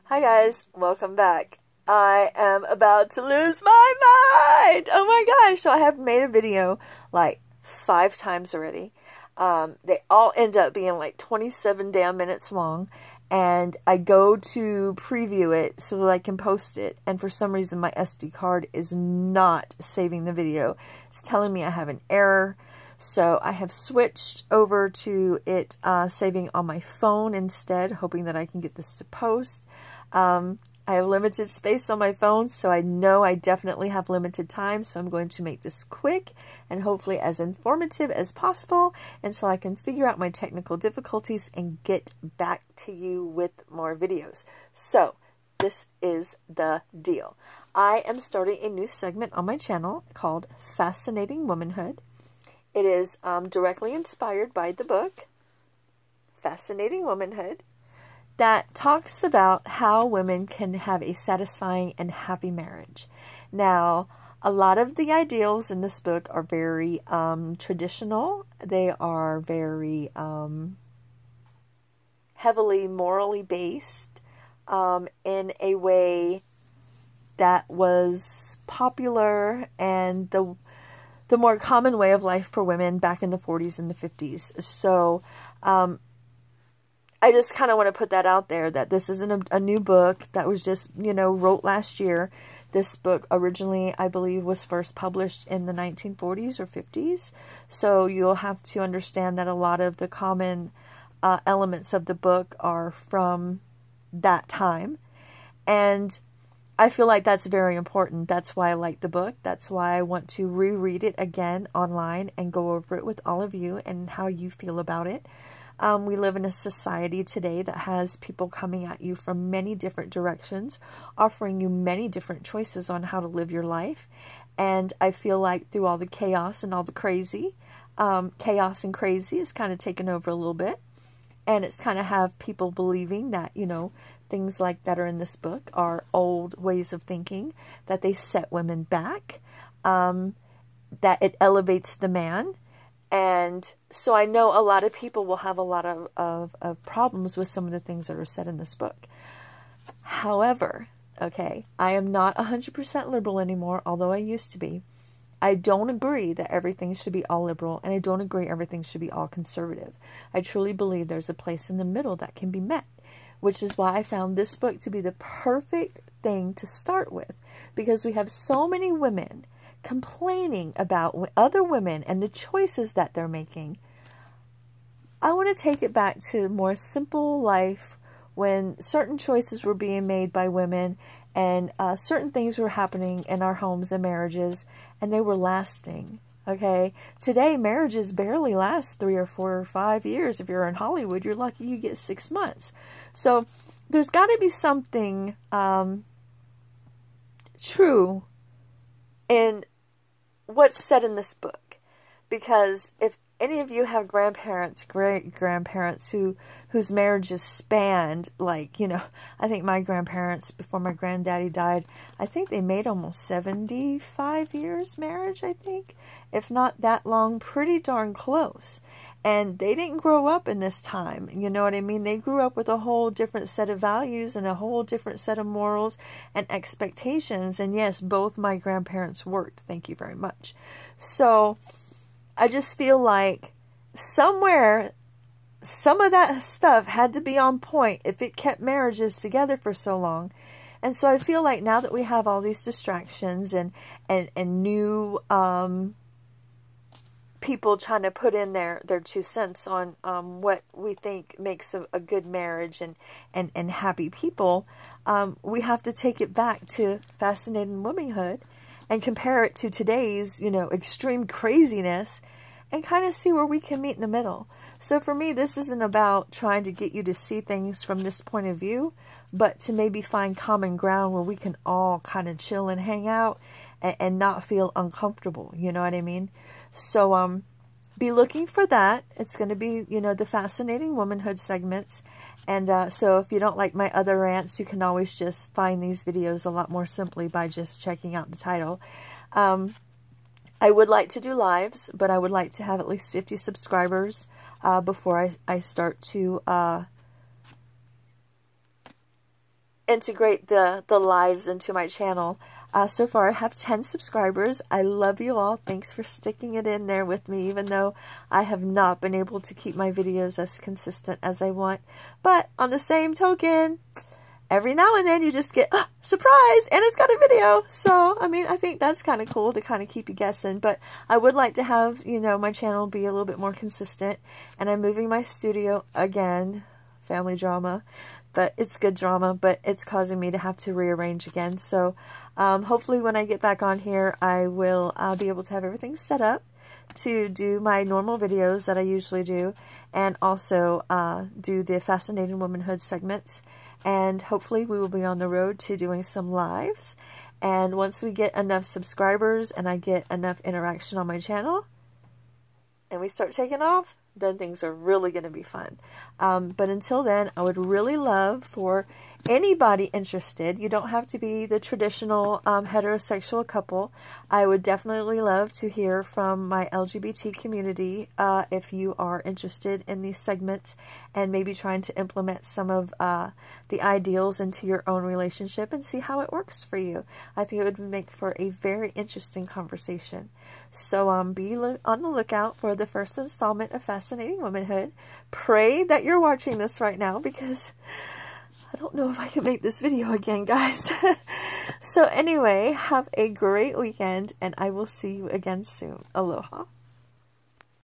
Hi guys, welcome back. I am about to lose my mind! Oh my gosh, so I have made a video like 5 times already. They all end up being like 27 damn minutes long, and I go to preview it so that I can post it, and for some reason my SD card is not saving the video. It's telling me I have an error. So I have switched over to it saving on my phone instead, hoping that I can get this to post. I have limited space on my phone, so I know I definitely have limited time, so I'm going to make this quick and hopefully as informative as possible until I can figure out my technical difficulties and get back to you with more videos. So this is the deal. I am starting a new segment on my channel called Fascinating Womanhood. It is directly inspired by the book, Fascinating Womanhood, that talks about how women can have a satisfying and happy marriage. Now, a lot of the ideals in this book are very traditional. They are very heavily morally based in a way that was popular and the more common way of life for women back in the 40s and the 50s. So I just kind of want to put that out there, that this isn't a new book that was just, wrote last year. This book originally, I believe, was first published in the 1940s or 50s. So you'll have to understand that a lot of the common elements of the book are from that time. And I feel like that's very important. That's why I like the book. That's why I want to reread it again online and go over it with all of you and how you feel about it. We live in a society today that has people coming at you from many different directions, offering you many different choices on how to live your life. And I feel like through all the chaos and all the crazy, chaos and crazy is kind of taken over a little bit. And it's kind of have people believing that, things like that are in this book are old ways of thinking, that they set women back, that it elevates the man. And so I know a lot of people will have a lot of problems with some of the things that are said in this book. However, okay, I am not 100% liberal anymore, although I used to be. I don't agree that everything should be all liberal, and I don't agree everything should be all conservative. I truly believe there's a place in the middle that can be met, which is why I found this book to be the perfect thing to start with, because we have so many women complaining about other women and the choices that they're making. I want to take it back to more simple life when certain choices were being made by women and certain things were happening in our homes and marriages, and they were lasting. Okay, today marriages barely last 3 or 4 or 5 years. If you're in Hollywood, you're lucky you get 6 months. So there's got to be something true in what's said in this book, because if any of you have grandparents, great-grandparents whose marriages spanned, like, I think my grandparents, before my granddaddy died, I think they made almost 75 years marriage, I think. If not that long, pretty darn close. And they didn't grow up in this time, you know what I mean? They grew up with a whole different set of values and a whole different set of morals and expectations. And yes, both my grandparents worked. Thank you very much. So I just feel like somewhere, some of that stuff had to be on point if it kept marriages together for so long. And so I feel like now that we have all these distractions and new people trying to put in their 2 cents on what we think makes a good marriage and happy people, we have to take it back to Fascinating Womanhood and compare it to today's, extreme craziness, and kind of see where we can meet in the middle. So for me, this isn't about trying to get you to see things from this point of view, but to maybe find common ground where we can all kind of chill and hang out and not feel uncomfortable. You know what I mean? So be looking for that. It's going to be, the Fascinating Womanhood segments. And so if you don't like my other rants, you can always just find these videos a lot more simply by just checking out the title. I would like to do lives, but I would like to have at least 50 subscribers before I start to integrate the lives into my channel. So far I have 10 subscribers. I love you all. Thanks for sticking it in there with me, even though I have not been able to keep my videos as consistent as I want. But on the same token, every now and then you just get, surprise, Anna's got a video. So, I mean, I think that's kind of cool to kind of keep you guessing. But I would like to have, you know, my channel be a little bit more consistent. And I'm moving my studio again. Family drama. But it's good drama, but it's causing me to have to rearrange again. So hopefully when I get back on here, I will be able to have everything set up to do my normal videos that I usually do, and also do the Fascinating Womanhood segments. And hopefully we will be on the road to doing some lives. And once we get enough subscribers and I get enough interaction on my channel, and we start taking off, then things are really going to be fun. But until then, I would really love for anybody interested. You don't have to be the traditional heterosexual couple. I would definitely love to hear from my LGBT community if you are interested in these segments and maybe trying to implement some of the ideals into your own relationship and see how it works for you. I think it would make for a very interesting conversation. So be on the lookout for the first installment of Fascinating Womanhood. Pray that you're watching this right now, because I don't know if I can make this video again, guys. So anyway, have a great weekend, and I will see you again soon. Aloha.